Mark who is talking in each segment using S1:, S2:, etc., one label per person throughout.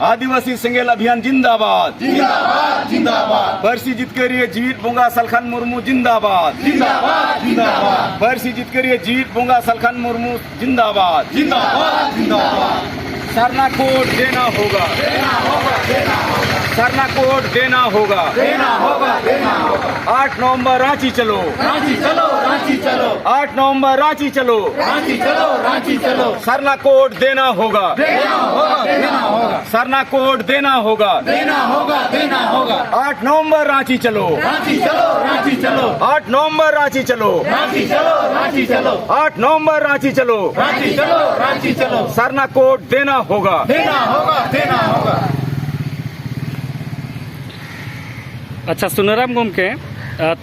S1: आदिवासी सेंगेल अभियान जिंदाबाद
S2: जिंदाबाद जिंदाबाद
S1: परसी जितकरिए जीवित बोंगा सलखान मुर्मू जिंदाबाद
S2: जिंदाबाद जिंदाबाद
S1: परसी जितकरिए जीवित बोंगा सलखान मुर्मू जिंदाबाद
S2: जिंदाबाद जिंदाबाद
S1: सरना कोड देना होगा सरना कोड देना होगा 8 नवंबर रांची चलो
S2: रांची चलो रांची चलो
S1: 8 नवंबर रांची चलो
S2: रांची चलो रांची चलो
S1: सरना कोड देना होगा
S2: देना होगा
S1: सरना कोड देना होगा
S2: देना होगा
S1: 8 नवंबर रांची चलो
S2: रांची चलो रांची चलो
S1: 8 नवंबर रांची चलो
S2: रांची चलो रांची चलो
S1: 8 नवंबर रांची चलो
S2: रांची चलो रांची चलो
S1: सरना कोड देना होगा
S2: देना होगा
S3: अच्छा सुनराम गोमके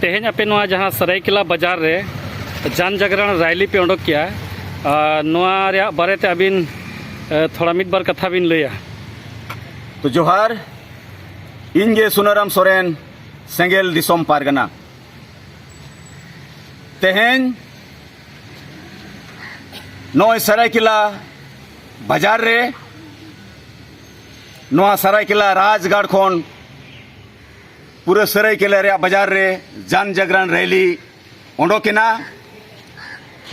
S3: तेहें आपे नोआ जहाँ सरायकेला बाजार रे जान जागरण रैली पे उडोक किया नोआ रे बारेते अबिन थोड़ा मिद बार कथा बिन लैया।
S1: तो जोहार इनगे सुनराम सोरेन सेंगेल दिसोम पारगना तेहें नोय सरायकेला बाजार रे नोआ सरायकेला राजगढ़ खन पूरे सरायकेला रे बाजार रे जान जागरण रैली उडोकेना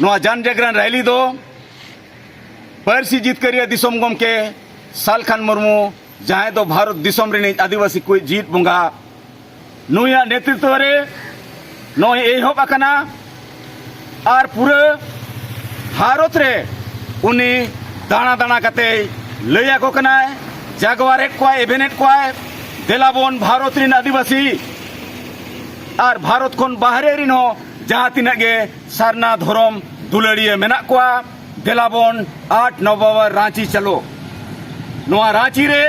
S1: नोआ जान जागरण रैली दो परसी जितकरिया दिसोम गमके सलखान मुर्मू जहां दो भारत दिसोम रे आदिवासी कोई जीत बुंगा नुया नेतृत्व रे नोय एहब आकना और पूरे भारत रे उनी दाना दाना कते लैया को कनाय जागवारे कोय एवेनेट कोय देलाबोन भारत रिन आदिवासी और भारत खन बाहरे रिन हो जहां तिना गे सरना धर्म दुलड़िया मेना कोआ देलाबोन 8 नवंबर रांची चलो नोआ रांची रे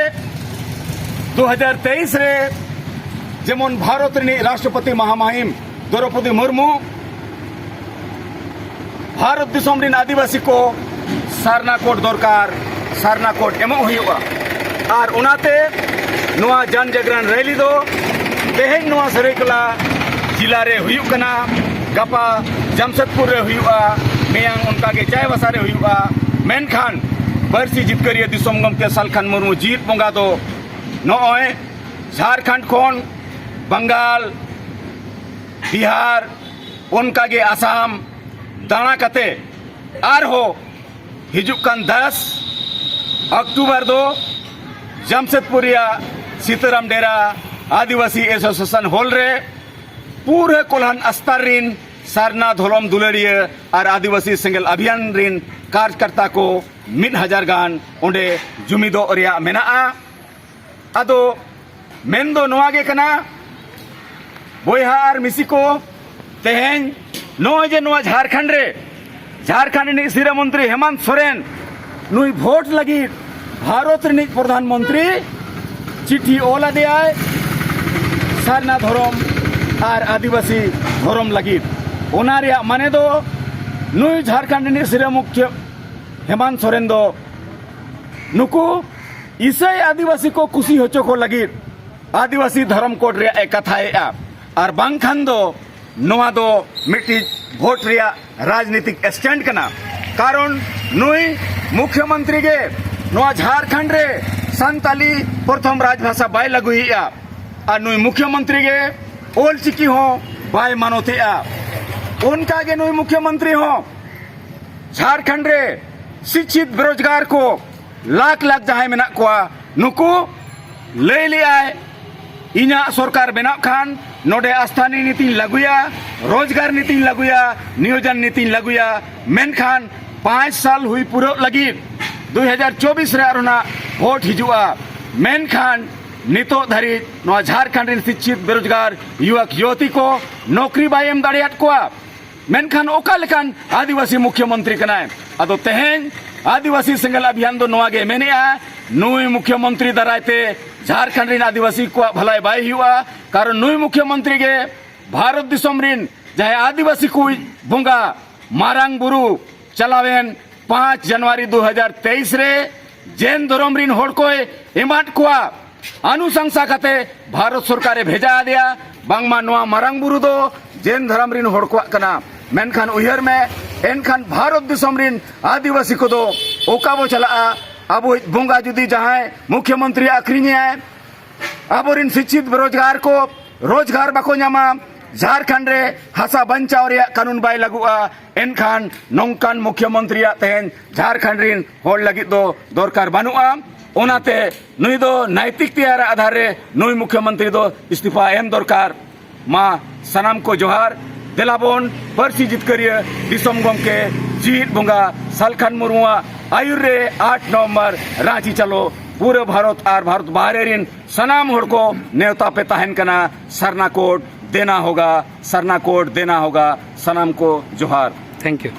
S1: 2023 रे जेमन भारत रिन राष्ट्रपति महामहिम द्रौपदी मुर्मू भारत दिसोम रिन आदिवासी को सरना कोड दरकार सरना कोड एमो हुआ और उनाते नोआ जान जागरण रैली दो तेहें नोआ सरायकेला जिला रे हुयुक कना गपा जमशेदपुर रे हुयुआ मेयांग उनका के चायबासा रे हुयुआ मेनखान परसी जितकरिया दिसोम गमके सलखान मुर्मू जीत बोंगा दो नोय झारखंड खन बंगाल बिहार उनका के आसाम दाना कते आर हो हिजुक कान 10 अक्टूबर दो जमशेदपुरिया सीताराम डेरा आदिवासी एसोसिएशन हॉल रे पूरे कोल्हान अस्तर रिन सरना धोलम दुलड़िया और आदिवासी सेंगेल अभियान रिन कार्यकर्ता को 1000 गान ओंडे जुमिदो रिया मेना अदो मेन दो नोआ गे कना बोयहा और मिसी को तेहें नोय जे नोआ झारखंड रे सिरा मंत्री हेमंत सोरेन नुई भोट लगी भारत रे प्रधानमंत्री चिट्ठी ओला दिया सरना धर्म और आदिवासी धर्म लगी ओना रे माने दो नुई झारखंड रे सिरा मुख्य हेमंत सोरेन दो नुकु इसे आदिवासी को खुशी होचो को लगी आदिवासी धर्म कोड रे एक कथा और बांखान दो नोआ दो मिट्टी भोट रिया राजनीतिक स्टैंड कना कारण नुई मुख्यमंत्री गे नोआ झारखंड रे संताली प्रथम राजभाषा बाय लगुइया और नुई मुख्यमंत्री गे ओल चिकी हो बाय मानोतेया उनका गे नुई मुख्यमंत्री हो झारखंड रे शिक्षित बेरोजगार को लाख लाख जहां मेना को नुकु ले लिया इना सरकार बेना खान नोडे स्थानीय नीति लगुया रोजगार नीति लगुया नियोजन नीति लगुया मेनखान 5 साल हुई पूरा लगी 2024 रे अरुणा वोट हिजुआ मेनखान नितो धरी नोआ झारखंड रे शिक्षित बेरोजगार युवक युवती को नौकरी बाय एम दाड़ियात कोआ मेनखान ओका लेकान आदिवासी मुख्यमंत्री कनाय अदो तेहें आदिवासी सेंगेल अभियान दो नोआ गे मेनेआ नुई मुख्यमंत्री दरायते झारखंड रिन आदिवासी को भलाई बाय हुआ कारण नुई मुख्यमंत्री गे भारत दिसोम रिन जहां आदिवासी को बोंगा मारांग बुरु चलावेन 5 जनवरी 2023 रे जैन धर्म रिन होड़ को एमाट को अनुशंसा कते भारत सरकारे भेजा दिया बांगमा नोआ मारांग बुरु दो जैन धर्म रिन होड़ को कना मेनखान उहर में एनखान भारत दिसोम रिन आदिवासी को दो ओका बो चला अब बोंगा जुदी जहां मुख्यमंत्री आखरीने अब शिक्षित बेरोजगार को रोजगार बाको नामा झारखंड रे हासा बंचाव रे कानून बाय लागुआ एनखान नौकान मुख्यमंत्री तेन झारखंड रिन होड़ लगी दो दरकार बानुआ ओनाते नुई दो नैतिक त्यार आधार रे नुई मुख्यमंत्री दो इस्तीफा एम दरकार मा सनाम को जोहार देलाबोन परसी जितकरिया दिसोम गमके जीत बोंगा सालखान मुर्मुआ आयुर रे 8 नवंबर रांची चलो पूरे भारत और भारत बाहर रिन सनाम होड़ को नेवता पे तहन कना सरना कोड देना होगा, सरना कोड देना होगा। सनाम को जोहार।
S3: Thank you.